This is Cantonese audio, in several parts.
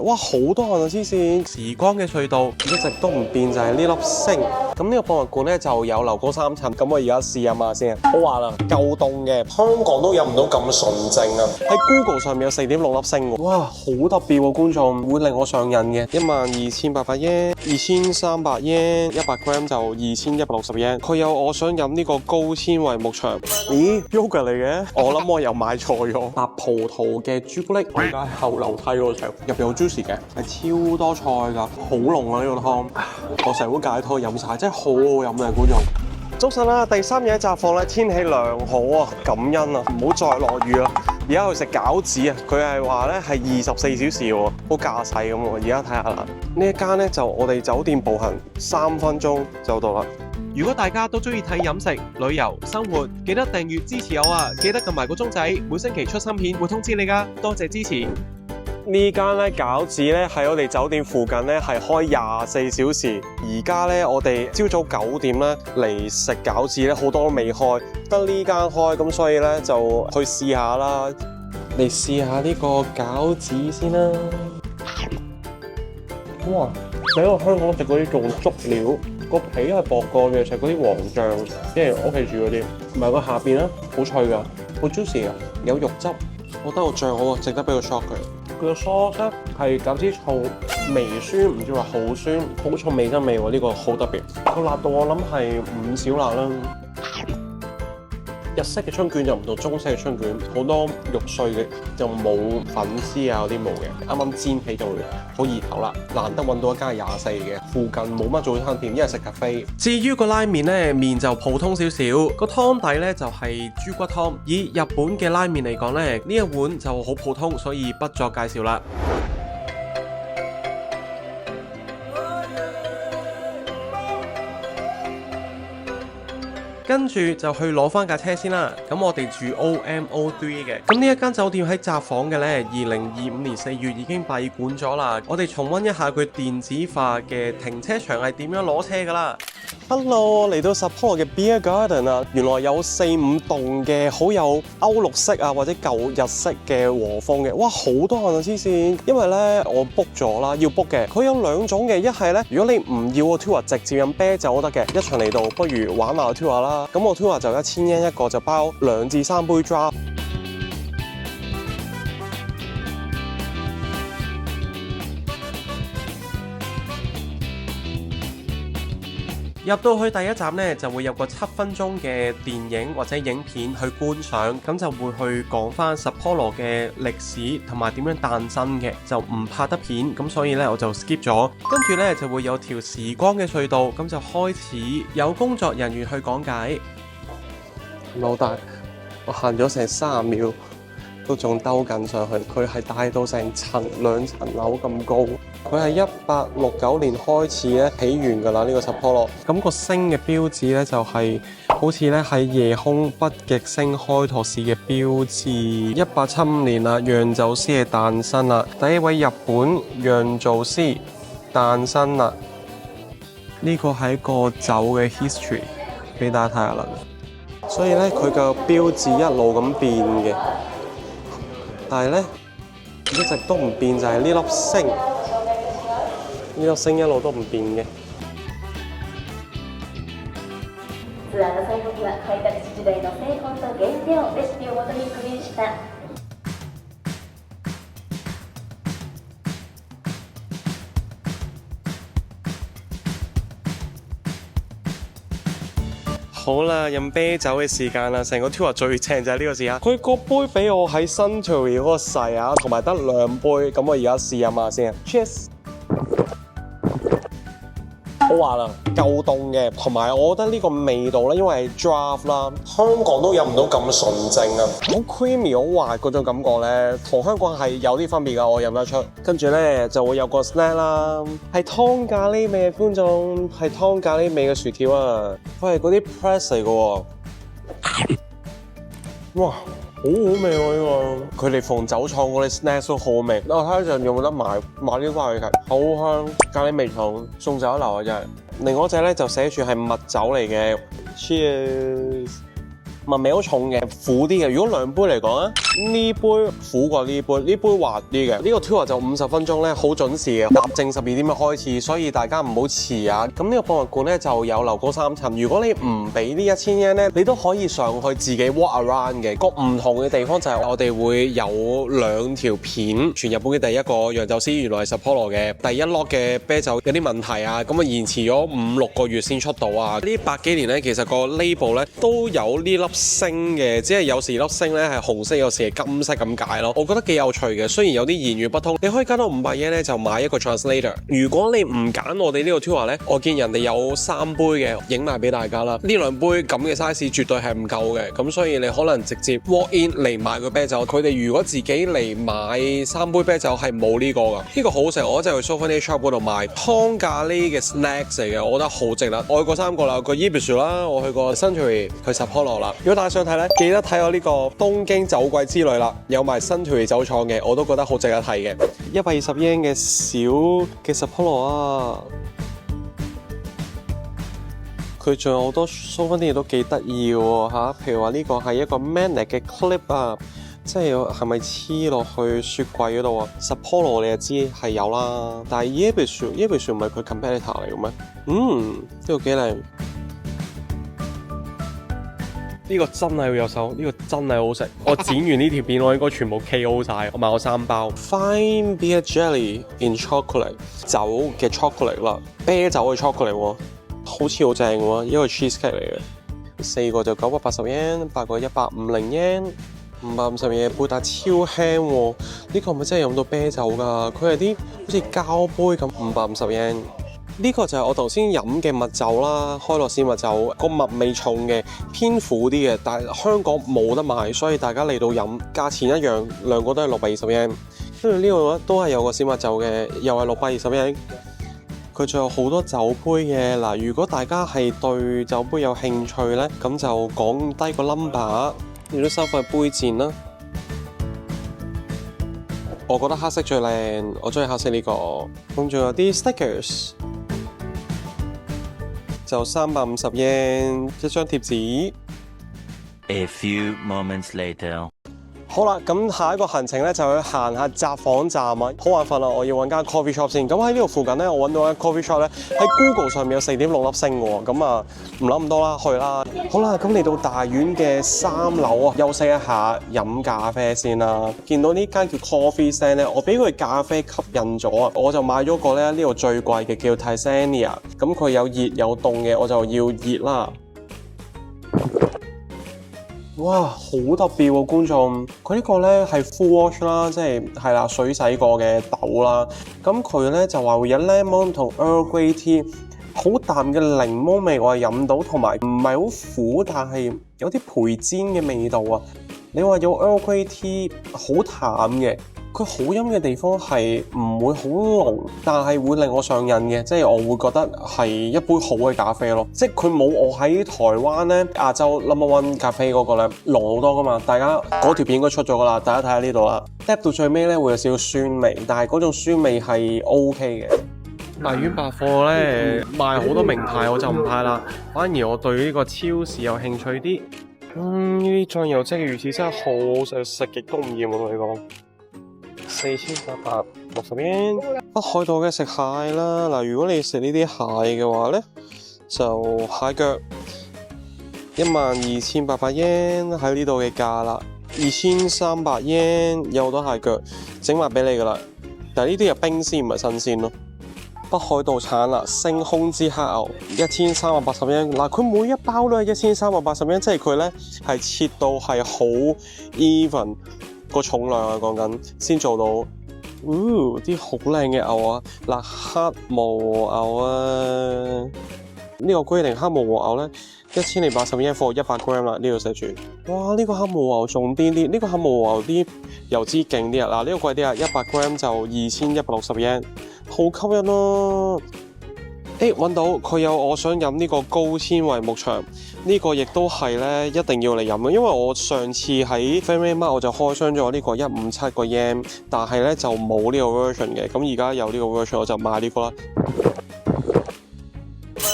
哇，好多人啊！黐線，時光嘅隧道一直都唔變就係呢粒星。咁呢個博物館咧就有樓高3層，咁我而家試下嘛先。好話啦，夠凍嘅，香港都有唔到咁純正啊！喺 Google 上面有4.6粒星喎，哇，好特別喎，觀眾會令我上癮嘅。12,800 yen、2,300 yen、100 gram 就2,160 yen。佢有我想飲呢個高纖維牧場，咦 yogurt 嚟嘅？我諗我又買錯咗。白葡萄嘅朱古力，而家喺後樓梯嗰度食，入邊好 juicy 嘅，係超多菜㗎，好濃啊呢個湯，我成碗解湯飲晒，真係好好飲啊觀眾。早晨啦，第3日喺札幌咧，天氣良好啊，感恩啊，唔好再落雨啦。而家去食餃子啊，佢係話咧係24小時喎，好架勢咁喎。而家睇下啦，呢一間咧就我哋酒店步行3分鐘就到啦。如果大家都中意睇飲食、旅遊、生活，記得訂閱支持我啊！記得撳埋個鐘仔，每星期出新片會通知你㗎。多謝支持。呢間咧餃子咧喺我哋酒店附近咧係開24小時。而家咧我哋朝早9點咧嚟食餃子咧，好多都未開，得呢間開，咁所以咧就去試下啦。嚟試下呢個餃子先啦。哇！比我香港食嗰啲仲足料。個皮係薄過嘅，食嗰啲黃醬，即係屋企煮嗰啲，同埋個下邊咧好脆㗎，好 juicy 㗎，有肉汁。我覺得個醬好值得俾個 shot 佢。佢個 sauce 咧係餃子醋，微酸，唔知話好酸，好重味增味喎，呢個好特別。個辣度我諗係5小辣啦。日式嘅春卷就唔同中式嘅春卷，好多肉碎嘅，就冇粉絲啊嗰啲冇嘅，啱啱煎起就會好易頭啦。難得揾到一間24嘅，附近冇乜早餐店，一係食咖啡。至於個拉麵呢，麵就普通少少，個湯底呢就係豬骨湯。以日本嘅拉麵嚟講呢，呢一碗就好普通，所以不作介紹啦。跟住就去攞翻架車先啦。咁我哋住 OMO3 嘅。咁呢一間酒店喺札幌嘅呢，2025年4月已經閉館咗啦。我哋重溫一下佢電子化嘅停車場係點樣攞車噶啦。Hello， 嚟到札幌嘅 Beer Garden 啊，原來有4-5棟嘅好有歐陸式啊或者舊日式嘅和風嘅，哇好多人啊黐線！因為咧我 book 咗啦，要 book 嘅，佢有2種嘅，一係咧如果你唔要個 tour 直接飲啤酒都得嘅，一場嚟到不如玩下個 tour 啦，咁個 tour 就1000 yen 一個，就包2至3杯 draft。入到去第一站呢，就會有個7分鐘嘅電影或者影片去觀賞，咁就會去講翻札幌嘅歷史同埋點樣誕生嘅，就唔拍得片，咁所以呢，我就 skip 咗。跟住呢，就會有條時光嘅隧道，咁就開始有工作人員去講解。老大，我行咗成30秒，都仲兜緊上去，佢係大到成2層樓咁高。佢係1869年開始咧起源㗎啦，呢個札幌。咁個星嘅標誌咧就係好似咧喺夜空北極星開拓史嘅標誌。1875年啦，釀酒師嘅誕生啦，第一位日本釀造師誕生啦。呢個係一個酒嘅 history， 俾大家睇下啦。所以咧佢嘅標誌一路咁變嘅，但係咧一直都唔變，就係呢粒星。呢粒星一路都唔變嘅。ツアーの最後には開拓時代の製本と原料レシピをもとに復元した好啦，飲啤酒嘅時間啦，成個 tour 最正就係呢個時間。佢個杯比我喺 Suntory 嗰個細啊，同埋得2杯，咁我而家試飲下先。Cheers！好話啦，夠凍嘅，同埋我覺得呢個味道咧，因為係 draft 啦，香港都飲唔到咁純正啊，好 creamy 好滑嗰種感覺咧，同香港係有啲分別㗎，我飲得出。跟住咧就會有個 snack 啦，係湯咖喱味嘅觀眾，係湯咖喱味嘅薯條啊，佢係嗰啲 press 嚟嘅喎，哇！好好味喎呢個，佢哋逢酒廠嗰啲 snacks 都好好味。我睇下陣有冇得買啲翻去食，好香，咖喱味重，送酒一流啊真係。另外一隻咧就寫住係蜜酒嚟嘅 ，Cheers！聞味好重嘅，苦啲嘅。如果兩杯嚟講咧，呢杯苦過呢杯，呢杯滑啲嘅。呢個 tour 就50分鐘咧，好準時嘅，搭正12點開始，所以大家唔好遲啊。咁呢個博物館咧就有樓高3層，如果你唔俾呢1000yen咧，你都可以上去自己 walk around 嘅。個唔同嘅地方就係我哋會有2條片，全日本嘅第一個釀酒師原來係 Sapporo 嘅，第一 lot 嘅啤酒有啲問題啊，咁啊延遲咗5-6個月先出到啊。呢100幾年咧，其實個 label 咧都有呢粒星嘅，只係有時粒星咧係紅色，有時係金色咁解咯。我覺得幾有趣嘅，雖然有啲言語不通，你可以加到500 yen咧就買一個 translator。如果你唔揀我哋呢個 tour 咧，我見人哋有3杯嘅，影埋俾大家啦。呢2杯咁嘅 size 絕對係唔夠嘅，咁所以你可能直接 walk in 嚟買個啤酒。佢哋如果自己嚟買3杯啤酒係冇呢個㗎。呢個好食，我就去 Souvenir Shop 嗰度買湯咖喱嘅 snacks 嚟嘅，我覺得好值得。我去過3個啦，個 Ibisu 啦，我去過 Suntory， 去 Sapporo 啦。如果大家想睇咧，記得睇我呢個東京酒季之旅啦，有埋 Suntory 酒廠嘅，我都覺得好值得睇嘅。120 yen 嘅小嘅 Sapporo 啊，佢仲有好多 souvenir 都幾得意喎嚇，譬如話呢個係一個 magnet 嘅 clip 啊。即係咪黐落去雪櫃嗰度啊 ？Sapporo 你就知係有啦，但係 Ibisu 唔係佢 competitor 嚟嘅咩？呢個幾靚。呢個真係要有手，呢個真係好食。我剪完呢條片，我應該全部 KO 晒。我買咗3包 Fine Beer Jelly in Chocolate 酒嘅 chocolate 啦，啤酒嘅 chocolate 喎，好似好正喎，一個 cheesecake 嚟嘅。4個就980 yen， 8個150 yen。550嘢杯，但超輕喎。呢個係咪真係飲到啤酒㗎？佢係啲好似膠杯咁，550 yen。呢個就係我頭先飲嘅蜜酒啦，開樂士蜜酒，個蜜味重嘅，偏苦啲嘅，但係香港冇得賣，所以大家嚟到飲，價錢一樣，兩個都係620 yen。跟住呢個咧都係有個小蜜酒嘅，又係620 yen。佢仲有好多酒杯嘅嗱，如果大家係對酒杯有興趣咧，咁就講低個 number。你都收費杯墊啦，我覺得黑色最靚，我中意黑色呢個。咁仲有啲 stickers， 就350 yen 一張貼紙。A few moments later。好啦，咁下一個行程咧就去行下札幌站啊！好眼瞓啦，我要揾間 coffee shop 先。咁喺呢度附近咧，我揾到間 coffee shop 咧，喺 Google 上面有4.6粒星喎。咁啊，唔諗咁多啦，去啦！好啦，咁嚟到大院嘅3樓啊，休息一下，飲咖啡先啦。見到呢間叫 Coffee Stand 咧，我俾佢咖啡吸引咗啊，我就買咗個咧呢度最貴嘅叫 Tisania。咁佢有熱有凍嘅，我就要熱啦。哇，好特別喎，觀眾！佢呢個咧係 full wash 啦，即係啦，水洗過嘅豆啦。咁佢咧就話會有 lemon 同 Earl Grey tea， 好淡嘅檸檬味我係飲到，同埋唔係好苦，但係有啲培煎嘅味道啊。你話有 Earl Grey tea 好淡嘅。佢好飲嘅地方係唔會好濃，但係會令我上癮嘅，即係我會覺得係一杯好嘅咖啡咯。即係佢冇我喺台灣咧亞洲 No.1 咖啡嗰個咧濃好多噶嘛。大家嗰條片應該出咗噶啦，大家睇下呢度啦。嗒到最尾咧會有少少酸味，但係嗰種酸味係 OK 嘅。大丸百貨咧賣好多名牌，我就唔派啦，反而我對呢個超市有興趣啲。呢啲醬油漬嘅魚翅真係好好食，食極都唔厭，我同你講。4860 yen。北海道嘅食蟹啦，嗱，如果你食呢啲蟹嘅話咧，就蟹腳12800 yen 喺呢度嘅價啦，2300 yen 有好多蟹腳，整埋俾你噶啦。但係呢啲係冰鮮唔係新鮮咯。北海道產啦，星空之黑牛1380 yen， 嗱，佢每一包都係1380 yen， 即係佢咧係切到係好 even。個重量啊，講緊先做到，啲好靚嘅牛啊，嗱，黑毛牛啊，呢個規定黑毛牛咧1280 yen for 100 gram 啦，呢度寫住，哇，呢個黑毛牛仲癲啲，呢個黑毛牛啲油脂勁啲啊，嗱，呢個貴啲啊，100 gram 就2160 yen， 好吸引咯。揾到佢有我想飲呢個高纖維牧場，呢個亦都係咧一定要嚟飲嘅，因為我上次喺 FamilyMart 我就開箱咗呢個157個 yen， 但係咧就冇呢個 version 嘅，咁而家有呢個 version 我就買呢個啦。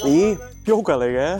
咦 ，yogurt 嚟嘅，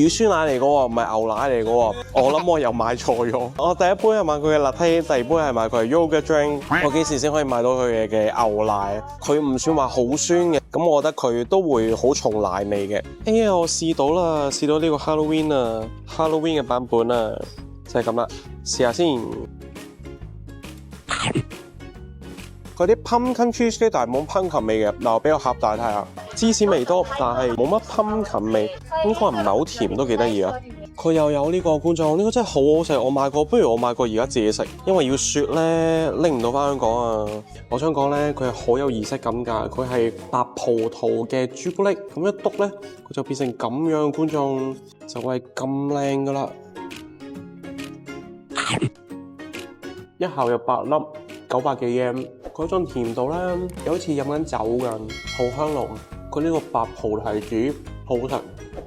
乳酸奶嚟嘅喎，唔係牛奶嚟嘅喎。我諗我又買錯咗。我第一杯係買佢嘅 latte，第二杯係買佢嘅 yogurt drink。我幾時先可以買到佢嘅牛奶？佢唔算話好酸嘅，咁我覺得佢都會好重奶味嘅。哎呀，我試到啦，試到呢個 Halloween 啊 ，Halloween 嘅版本啊，就係咁啦，試下先。嗰啲 pumpkin cheese 咧，但係冇 pumpkin 味嘅。嗱，我俾個盒大睇下，芝士味多，但係冇乜 pumpkin味，應該唔係好甜，都幾得意啊！佢又有呢個觀眾，呢個真係好好食，我買過，不如我買過而家自己食，因為要雪咧拎唔到翻香港啊！我想講咧，佢係好有儀式感㗎，佢係白葡萄嘅朱古力，咁一篤咧，佢就變成咁樣，觀眾就係咁靚㗎啦！一盒有8粒，900幾 yen。嗰種甜度咧，有好似飲緊酒咁，好香濃。佢呢個白葡提子好好食，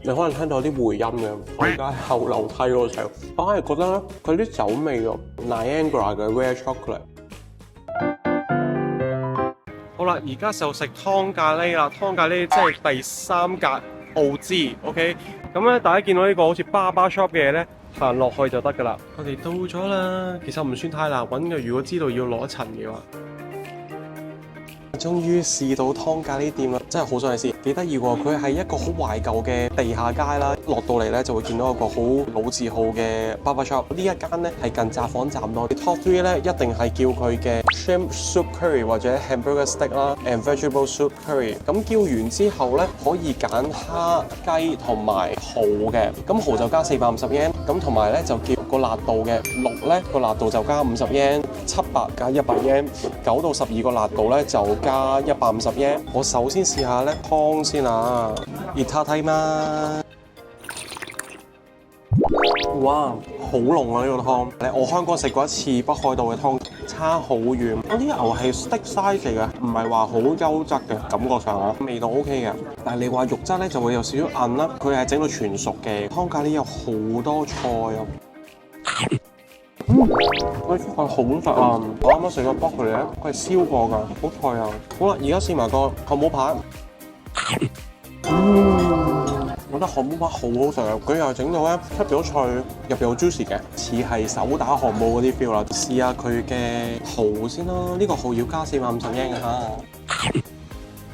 你可能聽到有啲回音嘅。我而家喺後樓梯嗰度食，反而覺得咧佢啲酒味喎 ，Niagara 嘅 Rare Chocolate。好啦，而家就食湯咖喱啦，湯咖喱即係第3格澳資 ，OK。咁咧，大家見到呢個好似 Barber Shop 嘅嘢咧，行落去就得㗎啦。我哋到咗啦，其實唔算太難揾嘅，如果知道要攞一層嘅話。終於試到湯咖喱店啦，真係好想去試，幾得意喎！佢係一個好懷舊嘅地下街啦，落到嚟咧就會見到一個好老字號嘅 barber shop。呢一間咧係近札幌站多啲。Top 3咧一定係叫佢嘅 shrimp soup curry 或者 hamburger steak 啦 ，and vegetable soup curry。咁叫完之後咧可以揀蝦、雞同埋蠔嘅，咁蠔就加450 yen， 咁同埋咧就叫個辣度嘅6咧個辣度就加50 yen， 700加100 yen，9到12個辣度咧就加150 yen。我首先試下咧湯先啊，熱塔梯嘛，哇，好濃啊呢個湯！我香港食過一次北海道嘅湯，差好遠。我啲牛係 steak size 嚟嘅，唔係話好優質嘅感覺上啊，味道 OK 嘅。但係你話肉質咧就會有少少韌啦，佢係整到全熟嘅。湯咖喱有好多菜啊！佢係好食啊！我啱啱食個 broccoli 咧，佢係燒過㗎，好脆啊！好啦，而家試埋個漢堡扒。我覺得漢堡扒好好食啊！佢又整到咧出邊好脆，入邊好 juicy 嘅，似係手打漢堡嗰啲 feel 啦。試下佢嘅蠔先啦，呢個蠔要加450 yen 嘅嚇。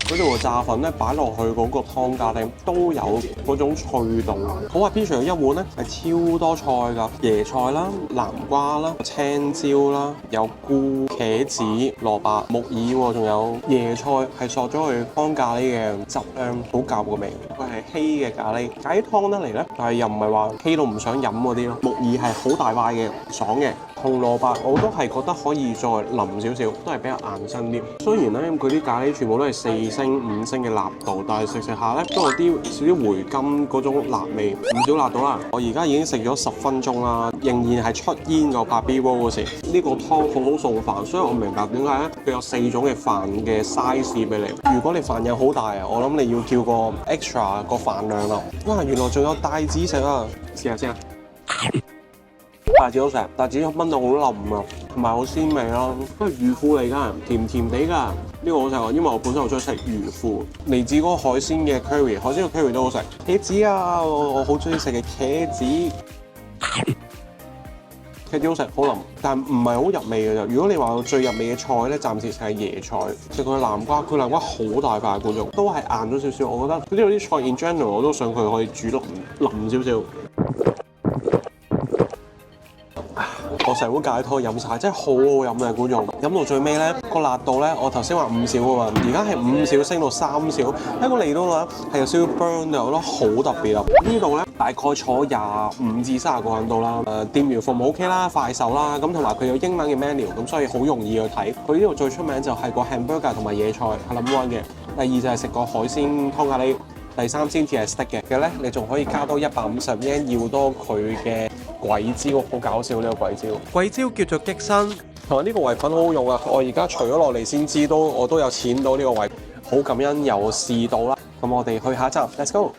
嗰度炸粉咧擺落去嗰個湯咖喱都有嗰種脆度。好話 P 一碗咧係超多菜㗎，椰菜啦、南瓜啦、青椒啦，有菇、茄子、蘿蔔、木耳喎，仲有椰菜係索咗去湯咖喱嘅汁咧，好夾個味。佢係稀嘅咖喱，咖喱湯得嚟咧，但係又唔係話稀到唔想飲嗰啲咯。木耳係好大塊嘅，爽嘅。紅蘿蔔我都係覺得可以再腍少少，都係比較硬身啲。雖然咧佢啲咖喱全部都係4星、5星嘅辣度，但係食食下咧都有啲少少回甘嗰種辣味，唔少辣到啦。我而家已經食咗10分鐘啦，仍然係出煙個白 B roll 嗰時。呢個湯好好送飯，所以我明白點解咧佢有4種嘅飯嘅 size 俾你。如果你飯量好大啊，我諗你要叫個 extra 個飯量啦。哇，原來仲有帶子食啊！試下先啊！帶子好食，帶子炆到好腍啊，同埋好鮮味啦。都係魚腐嚟㗎，甜甜地㗎。呢個好食啊，因為我本身好中意食魚腐，嚟自嗰個海鮮嘅 curry， 海鮮嘅 curry 都好食。茄子啊，我好中意食嘅茄子，茄子好食，好腍，但唔係好入味嘅啫。如果你話最入味嘅菜咧，暫時就係椰菜，食佢南瓜，佢南瓜好大塊觀眾，都係硬咗少少。我覺得呢度啲菜 in general 我都想佢可以煮腍少少。我成碗咖喱湯飲晒，真係好好飲嘅觀眾。飲到最尾咧，個辣度咧，我頭先話5小啊嘛，而家係5小升到3小，一個嚟到啦，係有少少 burn 嘅，我覺得好特別啊！呢度咧大概坐25至30個人度啦。店員服務 OK 啦，快手啦，咁同埋佢有英文嘅 menu， 咁所以好容易去睇。佢呢度最出名就係個 hamburger 同埋野菜係number 1嘅，第二就係食個海鮮湯咖喱。第3先至係 steak 嘅咧，你仲可以加多150 yen， 要多佢嘅鬼椒，好搞笑呢個鬼椒。鬼椒叫做激身，同埋呢個圍粉好好用啊！我而家除咗落嚟先知，我都有錢到呢個圍，好感恩又試到啦。咁我哋去下一站 ，Let's go。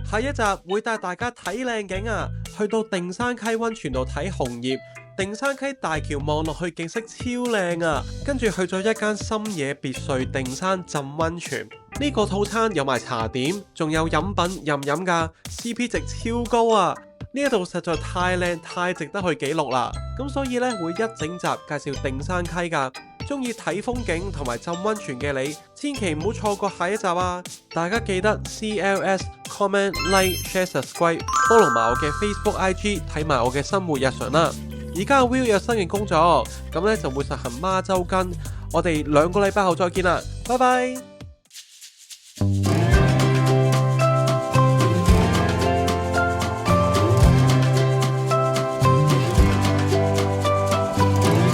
下一集會帶大家睇靚景啊！去到定山溪溫泉度睇紅葉。定山溪大橋望落去景色超靚啊！跟住去咗一間深野別墅定山浸溫泉。呢個套餐有埋茶點，仲有飲品任飲㗎 ，CP 值超高啊！呢一度實在太靚，太值得去記錄啦。咁所以呢，會一整集介紹定山溪㗎。中意睇風景同埋浸溫泉嘅你，千祈唔好錯過下一集啊！大家記得 CLS comment like share subscribe，follow 埋我嘅 Facebook IG 睇埋我嘅生活日常啦。而家 Will 有新嘅工作，咁呢就會實行孖週更。我哋2個禮拜後再見啦，拜拜。